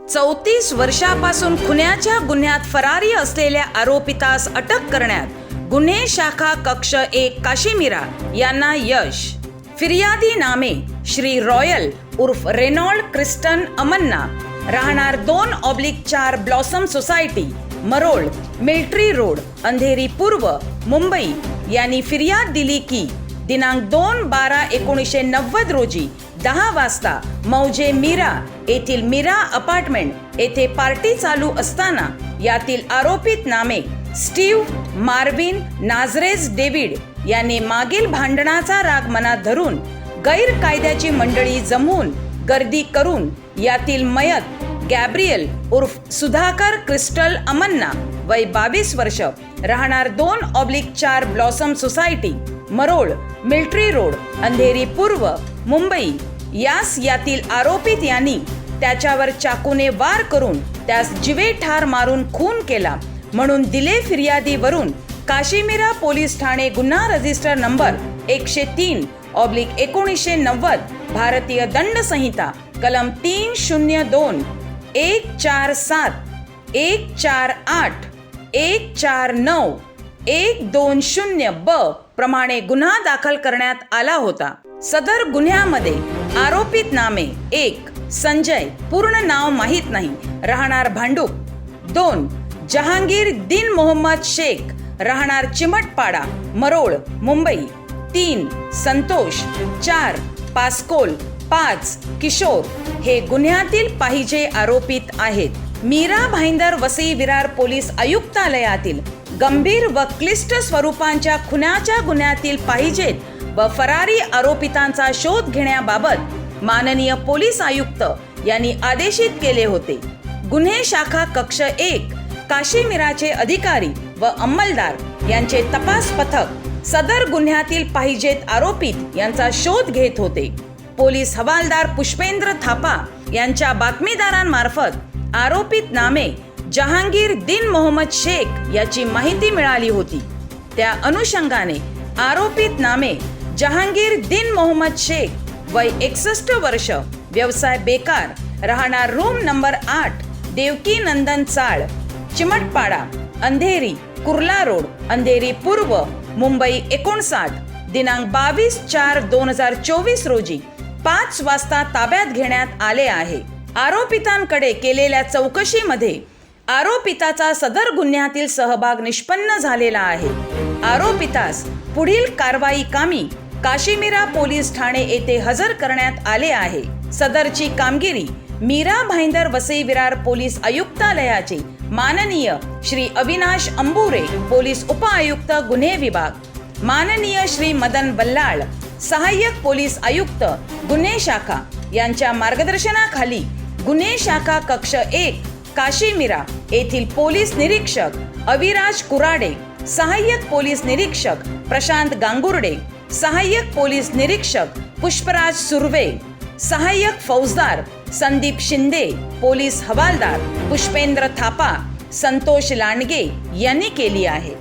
34 वर्षापासून खुन्याच्या गुन्ह्यात फरारी असलेल्या आरोपितास अटक करण्यात गुन्हे शाखा कक्ष 1 काशीमीरा यांना यश. फिर्यादी नामे श्री रॉयल उर्फ रेनॉल्ड क्रिस्टन अमन्ना, राहणार 2/4 blossom society, Marol, military road, Andheri पूर्व, मुंबई यांनी फिर्याद दिली की दिनांक 2/12/1990 रोजी 10 वाजता मौजे मीरा येथील मीरा अपार्टमेंट येथे पार्टी चालू असताना यातील आरोपित नामे स्टीव्ह मार्विन नाझरेज डेव्हिड यांनी मागील भांडणाचा राग मनात धरून गैरकायद्याची मंडळी जमवून गर्दी करून यातील मयत गॅब्रियल उर्फ सुधाकर क्रिस्टल अमन्ना, वय 22 वर्ष, राहणार 2/4 blossom society, Marol, military road, Andheri पूर्व, मुंबई यास यातील आरोपित यांनी त्याच्यावर चाकूने वार करून त्यास जीवे ठार मारून खून केला म्हणून दिले फिर्यादीवरून काशीमीरा पोलीस ठाणे गुन्हा रजिस्टर नंबर 103/1990 भारतीय दंड संहिता कलम 302, 147, 148, 149, 120 ब प्रमाणे गुन्हा दाखल करण्यात आला होता. सदर गुन्ह्यामध्ये आरोपित नामे 1 संजय, पूर्ण नाव माहीत नाही, राहणार भांडूप, 2 जहांगीर दिन मोहम्मद शेख, राहणार चिमटपाडा, मरोळ, मुंबई, 3 संतोष, 4 पास्कोल, 5 किशोर हे गुन्ह्यातील पाहिजे आरोपित आहेत. मीरा भाईंदर वसई विरार पोलीस आयुक्तालयातील गंभीर व क्लिष्ट स्वरूपांच्या खुनाच्या गुन्ह्यातील पाहिजेत व फरारी आरोपितांचा शोध घेण्याबाबत माननीय पोलीस आयुक्त यांनी आदेशित केले होते. गुन्हे शाखा कक्ष 1 काशीमीराचे अधिकारी व अंमलदार यांचे तपास पथक सदर गुन्ह्यातील पाहिजेत आरोपित यांचा शोध घेत होते. पोलीस हवालदार पुष्पेंद्र थापा यांच्या बातमीदारांमार्फत आरोपित नामे जहांगीर दिन मोहम्मद शेख याची माहिती मिळाली होती. त्या अनुषंगाने आरोपित नामे जहांगीर दिन मोहम्मद शेख, वय 61 वर्ष, व्यवसाय बेकार, राहणार रूम नंबर 8 देवकी नंदन चाळ, चिमटपाडा, अंधेरी, कुर्ला रोड, अंधेरी पूर्व, मुंबई 59, दिनांक 22/4/2024 रोजी 5 वाजता ताब्यात घेण्यात आले आहे. आरोपितांकडे केलेल्या चौकशीमध्ये आरोपिताचा सदर गुन्ह्यातील सहभाग निष्पन्न झालेला आहे. आरोपितास पुढील कारवाई कामी काशीमीरा पोलीस ठाणे येथे हजर करण्यात आले आहे. सदरची कामगिरी मीरा भाईंदर वसई विरार पोलीस आयुक्तालयाचे माननीय श्री अविनाश अंबुरे, पोलीस उपआयुक्त गुन्हे विभाग, माननीय श्री मदन बल्लाळ, सहाय्यक पोलीस आयुक्त गुन्हे शाखा यांच्या मार्गदर्शनाखाली गुन्हे शाखा कक्ष 1 काशीमीरा येथील पोलीस निरीक्षक अविराज कुराडे, सहाय्यक पोलीस निरीक्षक प्रशांत गांगुर्डे, सहाय्यक पोलीस निरीक्षक पुष्पराज सुर्वे, सहाय्यक फौजदार संदीप शिंदे, पोलीस हवालदार पुष्पेंद्र थापा, संतोष लांडगे यांनी केली आहे.